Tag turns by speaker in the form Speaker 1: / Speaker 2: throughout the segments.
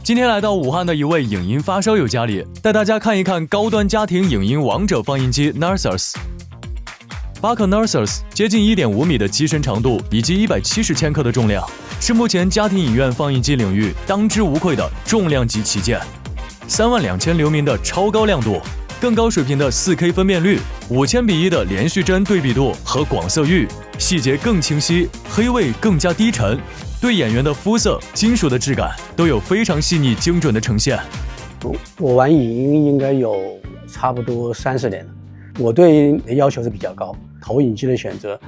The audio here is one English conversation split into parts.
Speaker 1: 今天来到武汉的一位影音发烧友家里，带大家看一看高端家庭影音王者放映机 Nerthus。Barco Nerthus 接近 1.5 米的机身长度以及170千克的重量，是目前家庭影院放映机领域当之无愧的重量级旗舰。32000流明的超高亮度，更高水平的 4K 分辨率，5000:1的连续帧对比度和广色域，细节更清晰，黑位更加低沉。对演员的肤色、金属的质感都有非常细腻精准的呈现。
Speaker 2: 我玩影音应该有差不多30年了，我对要求是比较高，投影机的选择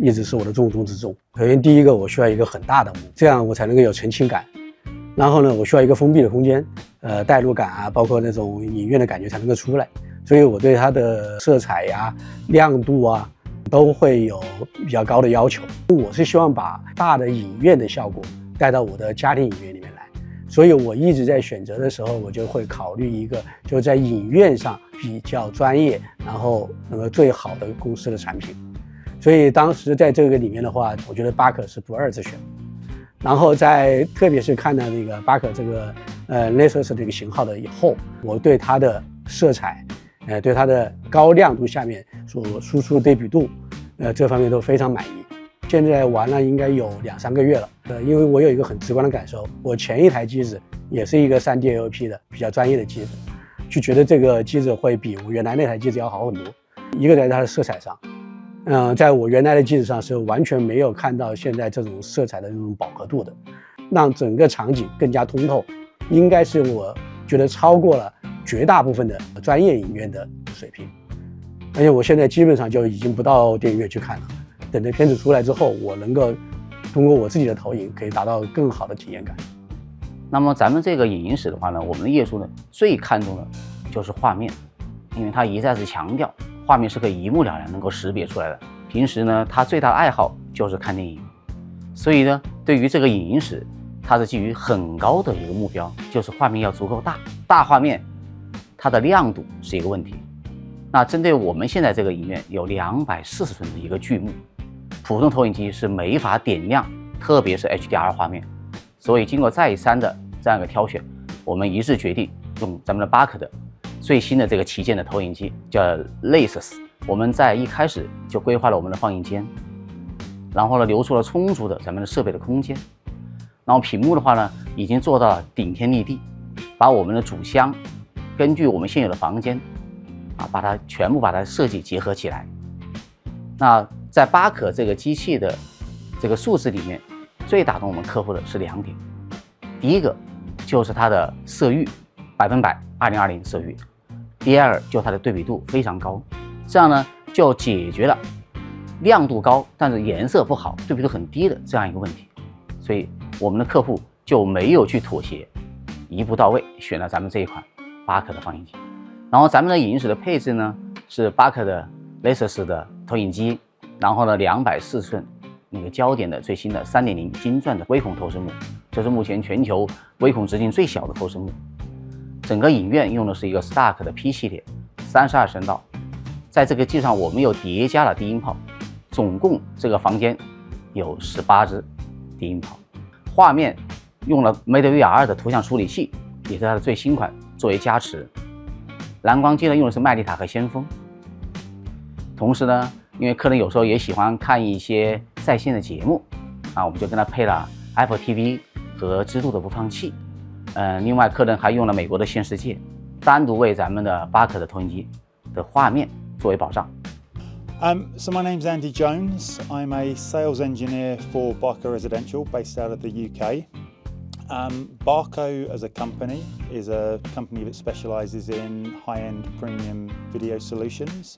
Speaker 2: 一直是我的重中之重。首先第一个，我需要一个很大的幕，这样我才能够有澄清感。然后呢，我需要一个封闭的空间，代入感啊，包括那种影院的感觉才能够出来。所以我对它的色彩呀、亮度啊，都会有比较高的要求。我是希望把大的影院的效果带到我的家庭影院里面来，所以我一直在选择的时候，我就会考虑一个就在影院上比较专业，然后能够最好的公司的产品。所以当时在这个里面的话，我觉得巴可是不二之选。然后特别是看到那个巴可这个Nerthus 这个型号的以后，我对它的色彩，对它的高亮度下面所输出的对比度，这方面都非常满意。现在玩了应该有2-3个月了，因为我有一个很直观的感受，我前一台机子也是一个 3D LP 的比较专业的机子，就觉得这个机子会比我原来那台机子要好很多。一个在它的色彩上，在我原来的机子上是完全没有看到现在这种色彩的那种饱和度的，让整个场景更加通透，应该是我觉得超过了绝大部分的专业影院的水平。而且我现在基本上就已经不到电影院去看了，等着片子出来之后，我能够通过我自己的投影可以达到更好的体验感。
Speaker 3: 那么咱们这个影音室的话呢，我们的业主呢最看重的就是画面，因为他一再是强调画面是可以一目了然能够识别出来的。平时呢，他最大的爱好就是看电影，所以呢，对于这个影音室，它是基于很高的一个目标，就是画面要足够大。大画面，它的亮度是一个问题。那针对我们现在这个影院有240寸的一个巨幕，普通投影机是没法点亮，特别是 HDR 画面。所以经过再三的这样一个挑选，我们一致决定用咱们的巴可的最新的这个旗舰的投影机，叫 Nerthus。我们在一开始就规划了我们的放映间，然后呢留出了充足的咱们的设备的空间，然后屏幕的话呢已经做到了顶天立地，把我们的主箱根据我们现有的房间把它全部把它设计结合起来。那在巴可这个机器的这个数字里面，最打动我们客户的是2点。第一个就是它的色域，100%2020色域；第二就是它的对比度非常高，这样呢就解决了亮度高但是颜色不好、对比度很低的这样一个问题。所以我们的客户就没有去妥协，一步到位选了咱们这一款巴可的放映机。然后咱们的影音室的配置呢是巴可的 Nerthus 的投影机，然后呢240寸那个焦点的最新的3.0金钻的微孔透视幕，这是目前全球微孔直径最小的透视幕。整个影院用的是一个 Stark 的 P 系列32声道，在这个机上我们又叠加了低音炮，总共这个房间有18支低音炮。画面用了 MadeVR 的图像处理器，也是它的最新款作为加持。蓝光机呢用的是麦丽塔和先锋。同时呢，因为客人有时候也喜欢看一些在线的节目我们就跟他配了 Apple TV 和知度的播放器。另外客人还用了美国的现世界，单独为咱们的巴可的投影机的画面作为保障。
Speaker 4: So my name's Andy Jones. I'm a sales engineer for Barco Residential based out of the UK. Barco as a company is a company that specialises in high-end premium video solutions.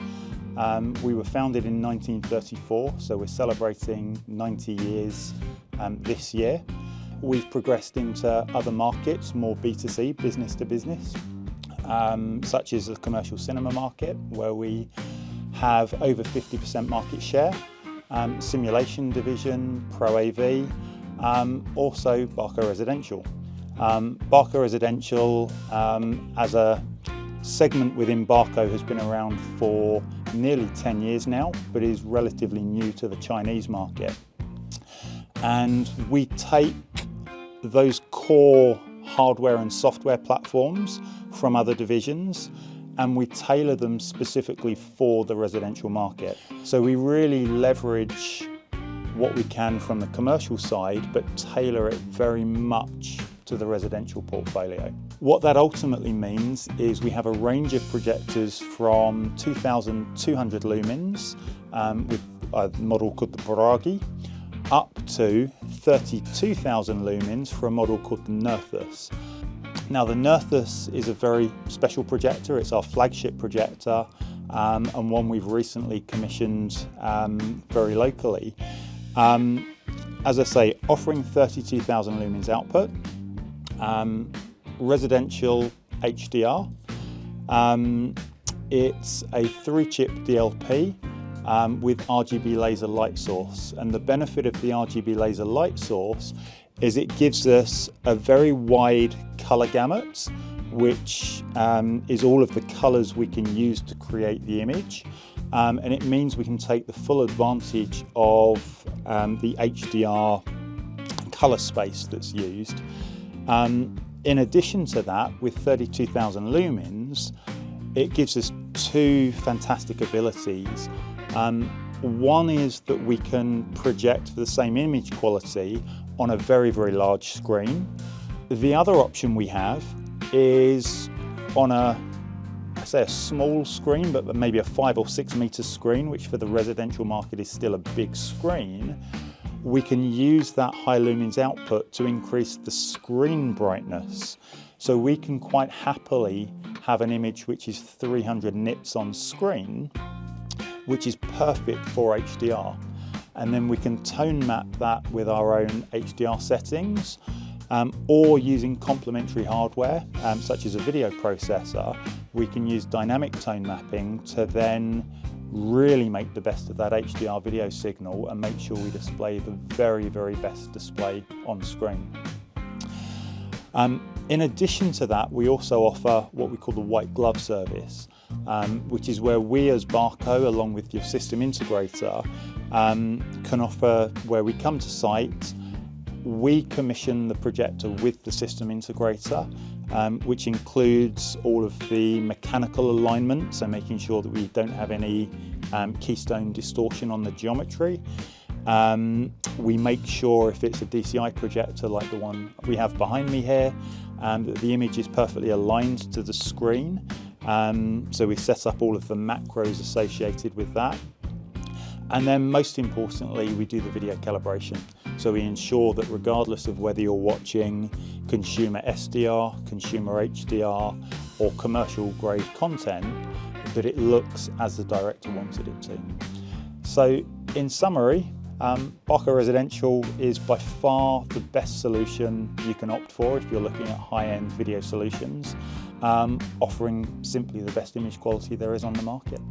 Speaker 4: We were founded in 1934, so we're celebrating 90 years this year. We've progressed into other markets, more B2C, business to business, such as the commercial cinema market, where we have over 50% market share, simulation division, Pro AV, also Barco Residential. Barco Residential as a segment within Barco has been around for nearly 10 years now, but is relatively new to the Chinese market. and we take those core hardware and software platforms from other divisions and we tailor them specifically for the residential market. So we really leverage what we can from the commercial side, but tailor it very much to the residential portfolio. What that ultimately means is we have a range of projectors from 2,200 lumens with a model called the Barco, up to 32,000 lumens for a model called the Nerthus. Now the Nerthus is a very special projector. It's our flagship projector and one we've recently commissioned very locally. As I say, offering 32,000 lumens output, residential HDR. It's a 3-chip DLP with RGB laser light source, and the benefit of the RGB laser light source is it gives us a very wide colour gamut, which is all of the colours we can use to create the image, and it means we can take the full advantage of the HDR colour space that's used. In addition to that, with 32,000 lumens, it gives us two fantastic abilities. One is that we can project the same image quality on a very, very large screen. The other option we have is on a small screen, but maybe a 5 or 6 meter screen, which for the residential market is still a big screen. We can use that high lumens output to increase the screen brightness. So we can quite happily have an image which is 300 nits on screen, which is perfect for HDR. And then we can tone map that with our own HDR settings, or using complementary hardware, such as a video processor, we can use dynamic tone mapping to then really make the best of that HDR video signal and make sure we display the very, very best display on screen. In addition to that, we also offer what we call the white glove service, which is where we as Barco, along with your system integrator, can offer where we come to site, we commission the projector with the system integrator, which includes all of the mechanical alignment, so making sure that we don't have any keystone distortion on the geometry. We make sure if it's a DCI projector like the one we have behind me here, that the image is perfectly aligned to the screen. So we set up all of the macros associated with that. And then most importantly, we do the video calibration. So we ensure that regardless of whether you're watching consumer SDR, consumer HDR, or commercial grade content, that it looks as the director wanted it to. So in summary, Barco Residential is by far the best solution you can opt for if you're looking at high-end video solutions, offering simply the best image quality there is on the market.